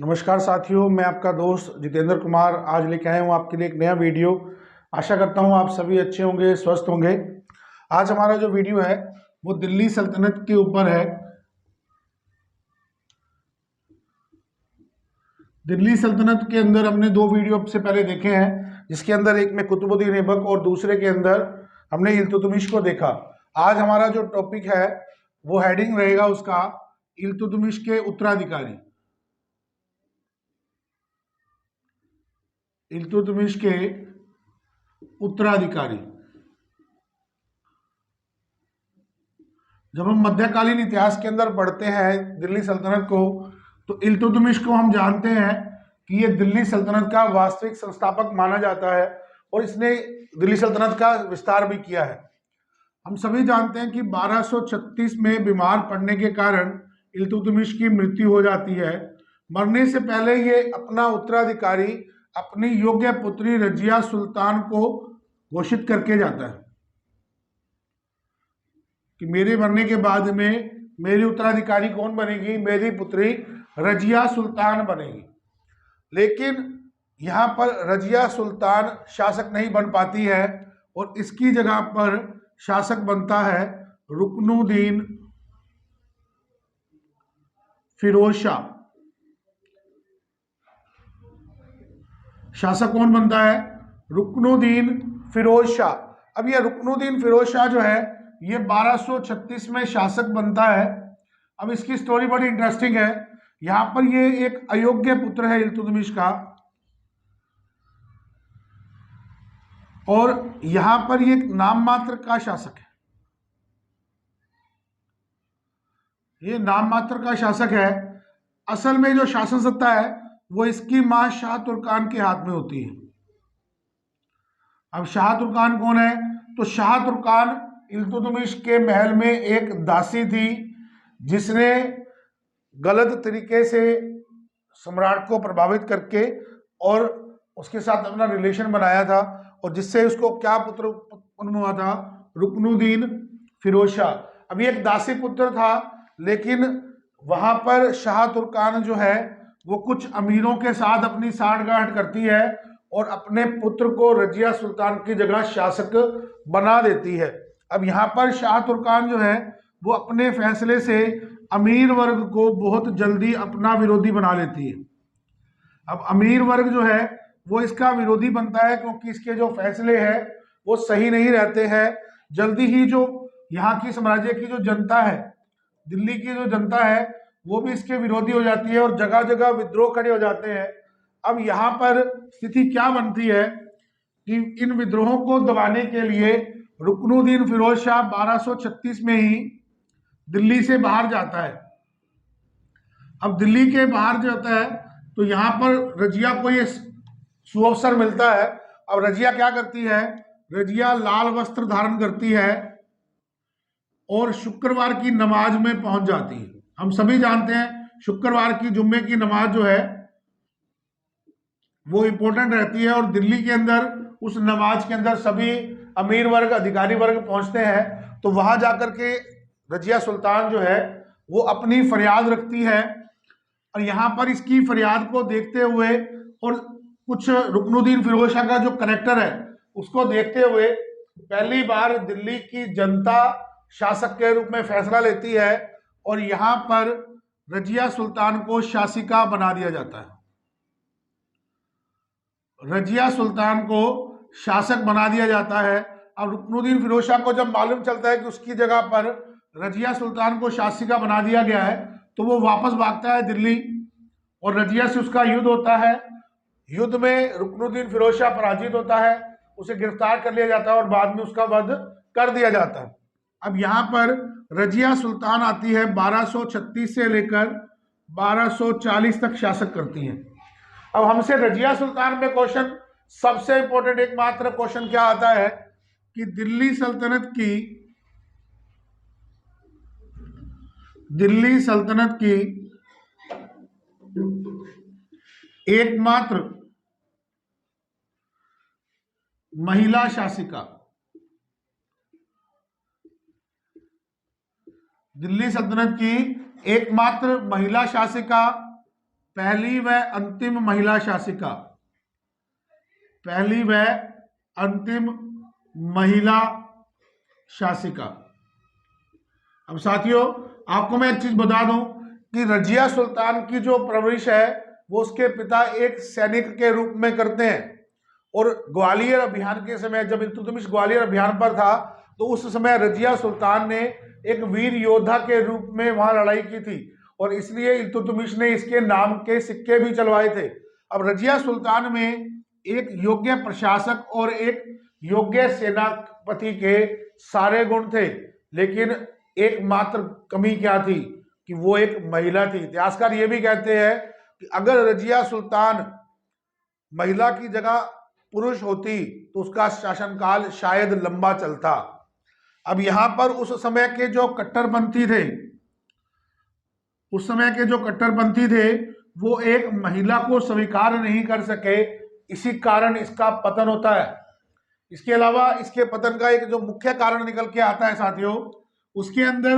नमस्कार साथियों, मैं आपका दोस्त जितेंद्र कुमार आज लेके आया हूँ आपके लिए एक नया वीडियो। आशा करता हूँ आप सभी अच्छे होंगे, स्वस्थ होंगे। आज हमारा जो वीडियो है वो दिल्ली सल्तनत के ऊपर है। दिल्ली सल्तनत के अंदर हमने दो वीडियो से पहले देखे हैं, जिसके अंदर एक में कुतुबुद्दीन ऐबक और दूसरे के अंदर हमने इल्तुतमिश को देखा। आज हमारा जो टॉपिक है वो हेडिंग रहेगा उसका इल्तुतमिश के उत्तराधिकारी। इल्तुतमिश के उत्तराधिकारी। जब हम मध्यकालीन इतिहास के अंदर पढ़ते हैं दिल्ली सल्तनत को, तो इल्तुतमिश को हम जानते हैं कि ये दिल्ली सल्तनत का वास्तविक संस्थापक माना जाता है और इसने दिल्ली सल्तनत का विस्तार भी किया है। हम सभी जानते हैं कि 1236 में बीमार पड़ने के कारण इल्तुतमिश की मृत्यु हो जाती है। मरने से पहले ये अपना उत्तराधिकारी अपनी योग्य पुत्री रजिया सुल्तान को घोषित करके जाता है कि मेरे मरने के बाद में मेरी उत्तराधिकारी कौन बनेगी, मेरी पुत्री रजिया सुल्तान बनेगी। लेकिन यहाँ पर रजिया सुल्तान शासक नहीं बन पाती है और इसकी जगह पर शासक बनता है रुकनुद्दीन फिरोज शाह। शासक कौन बनता है? रुकनुद्दीन फिरोज शाह। अब यह रुकनुद्दीन फिरोज शाह जो है ये 1236 में शासक बनता है। अब इसकी स्टोरी बड़ी इंटरेस्टिंग है। यहाँ पर ये एक अयोग्य पुत्र है इल्तुतमिश का, और यहाँ पर ये नाम मात्र का शासक है। ये नाम मात्र का शासक है। असल में जो शासन सत्ता है वो इसकी मां शाह तुर्कान के हाथ में होती है। अब शाह तुर्कान कौन है? तो शाह तुर्कान इल्तुतमिश के महल में एक दासी थी जिसने गलत तरीके से सम्राट को प्रभावित करके और उसके साथ अपना रिलेशन बनाया था, और जिससे उसको क्या पुत्र उत्पन्न हुआ था? रुकनुद्दीन फिरोज शाह। अभी एक दासी पुत्र था, लेकिन वहां पर शाह तुर्कान जो है वो कुछ अमीरों के साथ अपनी सांठगांठ करती है और अपने पुत्र को रजिया सुल्तान की जगह शासक बना देती है। अब यहाँ पर शाह तुर्कान जो है वो अपने फैसले से अमीर वर्ग को बहुत जल्दी अपना विरोधी बना लेती है। अब अमीर वर्ग जो है वो इसका विरोधी बनता है क्योंकि इसके जो फैसले हैं वो सही नहीं रहते हैं। जल्दी ही जो यहाँ की साम्राज्य की जो जनता है, दिल्ली की जो जनता है, वो भी इसके विरोधी हो जाती है और जगह जगह विद्रोह खड़े हो जाते हैं। अब यहाँ पर स्थिति क्या बनती है कि इन विद्रोहों को दबाने के लिए रुकनुद्दीन फिरोज शाह 1236 में ही दिल्ली से बाहर जाता है। अब दिल्ली के बाहर जाता है तो यहाँ पर रजिया को ये सुअवसर मिलता है। अब रजिया क्या करती है? रजिया लाल वस्त्र धारण करती है और शुक्रवार की नमाज में पहुंच जाती है। हम सभी जानते हैं शुक्रवार की जुम्मे की नमाज जो है वो इंपॉर्टेंट रहती है, और दिल्ली के अंदर उस नमाज के अंदर सभी अमीर वर्ग, अधिकारी वर्ग पहुंचते हैं। तो वहां जाकर के रजिया सुल्तान जो है वो अपनी फरियाद रखती है, और यहाँ पर इसकी फरियाद को देखते हुए और कुछ रुकनुद्दीन फिरोज शाह का जो करेक्टर है उसको देखते हुए पहली बार दिल्ली की जनता शासक के रूप में फैसला लेती है और यहाँ पर रजिया सुल्तान को शासिका बना दिया जाता है। रजिया सुल्तान को शासक बना दिया जाता है। अब रुकनुद्दीन फिरोज शाह को जब मालूम चलता है कि उसकी जगह पर रजिया सुल्तान को शासिका बना दिया गया है, तो वो वापस भागता है दिल्ली और रजिया से उसका युद्ध होता है। युद्ध में रुकनुद्दीन फिरोज शाह पराजित होता है, उसे गिरफ्तार कर लिया जाता है और बाद में उसका वध कर दिया जाता है। अब यहाँ पर रजिया सुल्तान आती है, 1236 से लेकर 1240 तक शासक करती हैं। अब हमसे रजिया सुल्तान में क्वेश्चन, सबसे इंपॉर्टेंट एकमात्र क्वेश्चन क्या आता है कि दिल्ली सल्तनत की एकमात्र महिला शासिका, दिल्ली सल्तनत की एकमात्र महिला शासिका पहली व अंतिम महिला शासिका, पहली व अंतिम महिला शासिका। अब साथियों, आपको मैं एक चीज बता दूं कि रजिया सुल्तान की जो परवरिश है वो उसके पिता एक सैनिक के रूप में करते हैं, और ग्वालियर अभियान के समय जब इल्तुतमिश ग्वालियर अभियान पर था तो उस समय रजिया सुल्तान ने एक वीर योद्धा के रूप में वहां लड़ाई की थी, और इसलिए इल्तुतमिश ने इसके नाम के सिक्के भी चलवाए थे। अब रजिया सुल्तान में एक योग्य प्रशासक और एक योग्य सेनापति के सारे गुण थे, लेकिन एकमात्र कमी क्या थी कि वो एक महिला थी। इतिहासकार ये भी कहते हैं कि अगर रजिया सुल्तान महिला की जगह पुरुष होती तो उसका शासनकाल शायद लंबा चलता। अब यहां पर उस समय के जो कट्टरपंथी थे, उस समय के जो कट्टरपंथी थे वो एक महिला को स्वीकार नहीं कर सके, इसी कारण इसका पतन होता है। इसके अलावा इसके पतन का एक जो मुख्य कारण निकल के आता है साथियों, उसके अंदर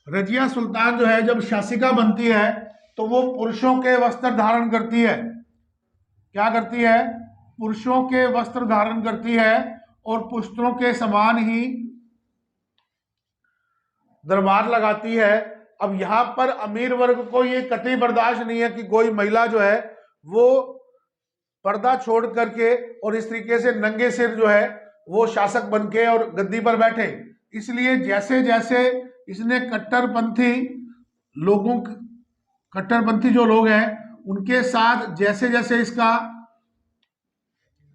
रजिया सुल्तान जो है जब शासिका बनती है तो वो पुरुषों के वस्त्र धारण करती है। क्या करती है? पुरुषों के वस्त्र धारण करती है और पुरुषों के समान ही दरबार लगाती है। अब यहां पर अमीर वर्ग को ये कतई बर्दाश्त नहीं है कि कोई महिला जो है वो पर्दा छोड़ करके और इस तरीके से नंगे सिर जो है वो शासक बन के और गद्दी पर बैठे। इसलिए जैसे जैसे इसने कट्टरपंथी जो लोग हैं उनके साथ जैसे जैसे इसका,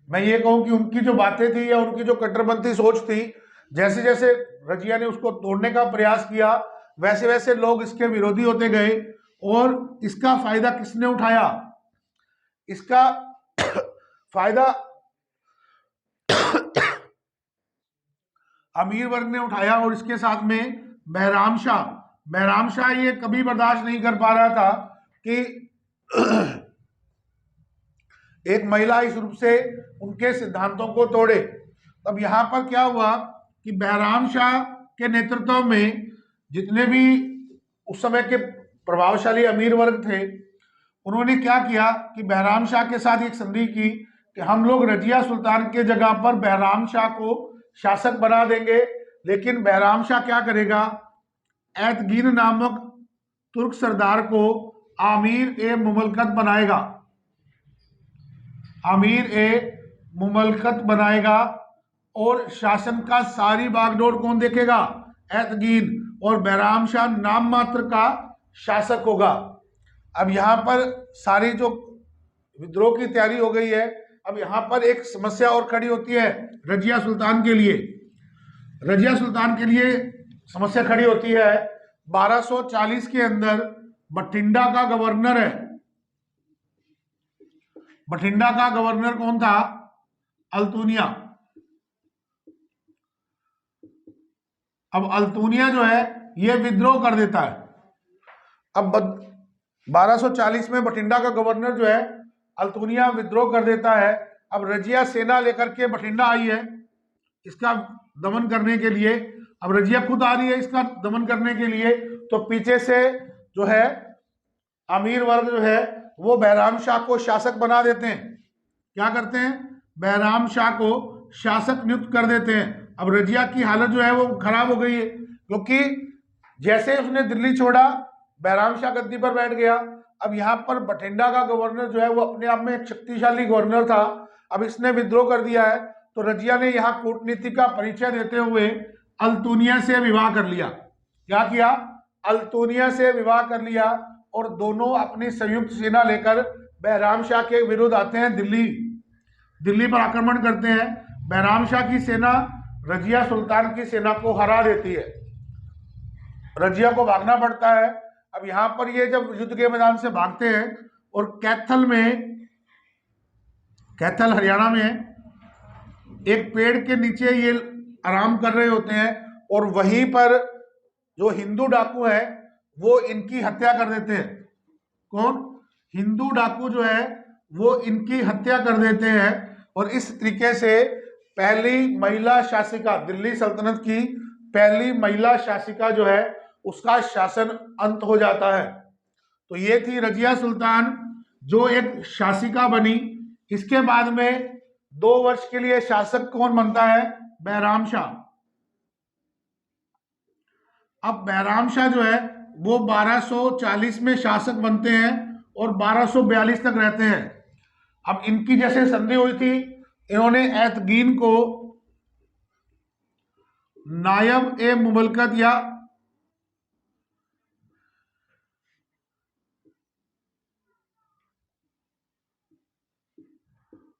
मैं ये कहूं कि उनकी जो बातें थी या उनकी जो कट्टरपंथी सोच थी, जैसे जैसे रजिया ने उसको तोड़ने का प्रयास किया वैसे वैसे लोग इसके विरोधी होते गए। और इसका फायदा किसने उठाया? इसका फायदा अमीर वर्ग ने उठाया, और इसके साथ में बहराम शाह ये कभी बर्दाश्त नहीं कर पा रहा था कि एक महिला इस रूप से उनके सिद्धांतों को तोड़े। अब यहां पर क्या हुआ कि बहराम शाह के नेतृत्व में जितने भी उस समय के प्रभावशाली अमीर वर्ग थे उन्होंने क्या किया कि बहराम शाह के साथ एक संधि की कि हम लोग रजिया सुल्तान के जगह पर बहराम शाह को शासक बना देंगे, लेकिन बहराम शाह क्या करेगा? एतगीन नामक तुर्क सरदार को आमीर ए मुमलकत बनाएगा, आमीर ए मुमलकत बनाएगा, और शासन का सारी बागडोर कौन देखेगा? एतगीन, और बहराम शाह नाम मात्र का शासक होगा। अब यहां पर सारी जो विद्रोह की तैयारी हो गई है, अब यहां पर एक समस्या और खड़ी होती है रजिया सुल्तान के लिए। रजिया सुल्तान के लिए समस्या खड़ी होती है 1240 के अंदर बठिंडा का गवर्नर है। बठिंडा का गवर्नर कौन था? अल्तुनिया। अब अल्तुनिया जो है ये विद्रोह कर देता है। अब 1240 में बठिंडा का गवर्नर जो है अल्तुनिया विद्रोह कर देता है। अब रजिया सेना लेकर के बठिंडा आई है इसका दमन करने के लिए। अब रजिया खुद आ रही है इसका दमन करने के लिए, तो पीछे से जो है अमीर वर्ग जो है वो बहराम शाह को शासक बना देते हैं। क्या करते हैं? बहराम शाह को शासक नियुक्त कर देते हैं। अब रजिया की हालत जो है वो खराब हो गई है, क्योंकि जैसे उसने दिल्ली छोड़ा बहराम शाह गद्दी पर बैठ गया। अब यहाँ पर बठिंडा का गवर्नर जो है वो अपने आप में एक शक्तिशाली गवर्नर था। अब इसने विद्रोह कर दिया है, तो रजिया ने यहाँ कूटनीति का परिचय देते हुए अल्तुनिया से विवाह कर लिया। क्या किया? अल्तुनिया से विवाह कर लिया, और दोनों अपनी संयुक्त सेना लेकर बहराम शाह के विरुद्ध आते हैं दिल्ली पर आक्रमण करते हैं। बहराम शाह की सेना रजिया सुल्तान की सेना को हरा देती है, रजिया को भागना पड़ता है। अब यहां पर ये जब युद्ध के मैदान से भागते हैं और कैथल हरियाणा में एक पेड़ के नीचे ये आराम कर रहे होते हैं, और वहीं पर जो हिंदू डाकू है वो इनकी हत्या कर देते हैं। कौन? हिंदू डाकू जो है वो इनकी हत्या कर देते हैं, और इस तरीके से पहली महिला शासिका, दिल्ली सल्तनत की पहली महिला शासिका जो है उसका शासन अंत हो जाता है। तो ये थी रजिया सुल्तान, जो एक शासिका बनी। इसके बाद में 2 वर्ष के लिए शासक कौन बनता है? बैराम शाह। अब बैराम शाह जो है वो 1240 में शासक बनते हैं और 1242 तक रहते हैं। अब इनकी जैसे संधि हुई थी, इन्होंने एतगीन को नायब ए मुमलकत या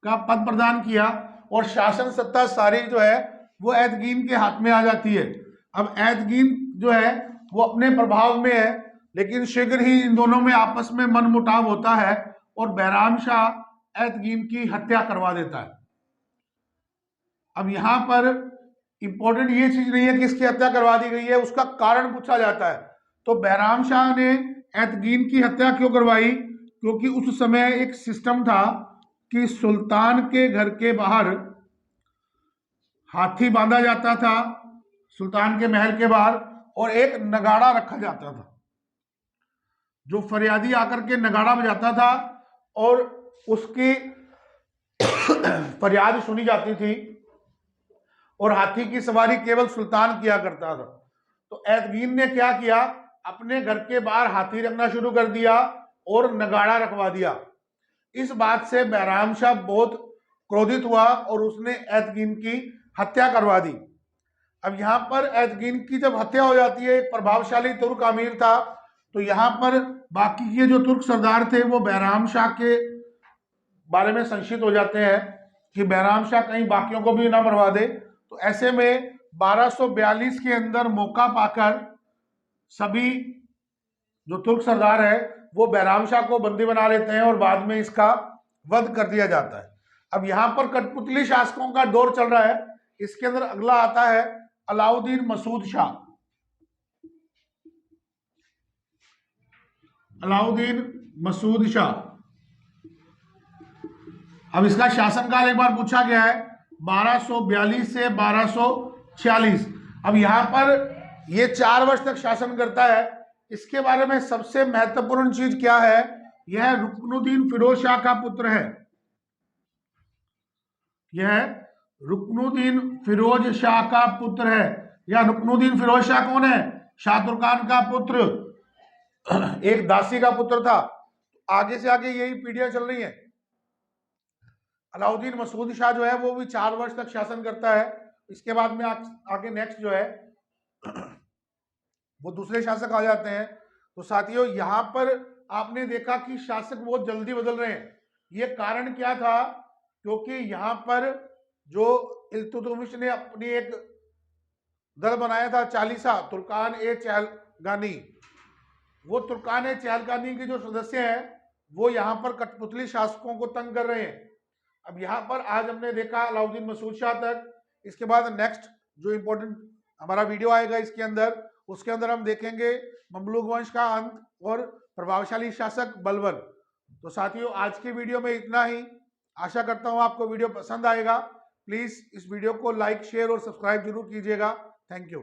का पद प्रदान किया और शासन सत्ता सारी जो है वो एतगीन के हाथ में आ जाती है। अब एतगीन जो है वो अपने प्रभाव में है, लेकिन शीघ्र ही इन दोनों में आपस में मनमुटाव होता है और बैराम शाह एतगीन की हत्या करवा देता है। अब यहां पर इंपॉर्टेंट ये चीज नहीं है कि इसकी हत्या करवा दी गई है, उसका कारण पूछा जाता है। तो बैराम शाह ने एतगीन की हत्या क्यों करवाई? क्योंकि उस समय एक सिस्टम था कि सुल्तान के घर के बाहर हाथी बांधा जाता था, सुल्तान के महल के बाहर, और एक नगाड़ा रखा जाता था, जो फरियादी आकर के नगाड़ा बजाता था और उसकी फरियाद सुनी जाती थी, और हाथी की सवारी केवल सुल्तान किया करता था। तो एतगीन ने क्या किया? अपने घर के बाहर हाथी रखना शुरू कर दिया और नगाड़ा रखवा दिया। इस बात से बैराम शाह बहुत क्रोधित हुआ और उसने एतगीन की हत्या करवा दी। अब यहां पर एतगीन की जब हत्या हो जाती है, एक प्रभावशाली तुर्क अमीर था, तो यहां पर बाकी के जो तुर्क सरदार थे वो बैराम शाह के बारे में संशित हो जाते हैं कि बैराम शाह कहीं बाकियों को भी ना मरवा दे। तो ऐसे में 1242 के अंदर मौका पाकर सभी जो तुर्क सरदार है वो बैराम शाह को बंदी बना लेते हैं और बाद में इसका वध कर दिया जाता है। अब यहां पर कठपुतली शासकों का दौर चल रहा है। इसके अंदर अगला आता है अलाउद्दीन मसूद शाह। अलाउद्दीन मसूद शाह, अब इसका शासनकाल एक बार पूछा गया है 1242 से 1246। अब यहां पर ये 4 वर्ष तक शासन करता है। इसके बारे में सबसे महत्वपूर्ण चीज क्या है? यह रुकनुद्दीन फिरोज शाह का पुत्र है। यह रुकनुद्दीन फिरोज शाह का पुत्र है। या रुकनुद्दीन फिरोज शाह कौन है? शाह तुर्कान का पुत्र, एक दासी का पुत्र था। आगे से आगे यही पीढ़ियां चल रही हैं। अलाउद्दीन मसूद शाह जो है वो भी 4 वर्ष तक शासन करता है। इसके बाद में आगे नेक्स्ट जो है वो दूसरे शासक आ जाते हैं। तो साथियों, यहां पर आपने देखा कि शासक बहुत जल्दी बदल रहे हैं। ये कारण क्या था? क्योंकि यहां पर जो इल्तुतमिश ने अपनी एक दल बनाया था चालीसा, तुर्कान ए चहलगानी, वो तुर्कान ए चहलगानी के जो सदस्य हैं वो यहां पर कठपुतली शासकों को तंग कर रहे हैं। अब यहां पर आज हमने देखा अलाउद्दीन मसूद शाह तक। इसके बाद नेक्स्ट जो इंपॉर्टेंट हमारा वीडियो आएगा इसके अंदर, उसके अंदर हम देखेंगे ममलूक वंश का अंत और प्रभावशाली शासक बलबन। तो साथियों, आज की वीडियो में इतना ही। आशा करता हूं आपको वीडियो पसंद आएगा। प्लीज इस वीडियो को लाइक, शेयर और सब्सक्राइब जरूर कीजिएगा। Thank you.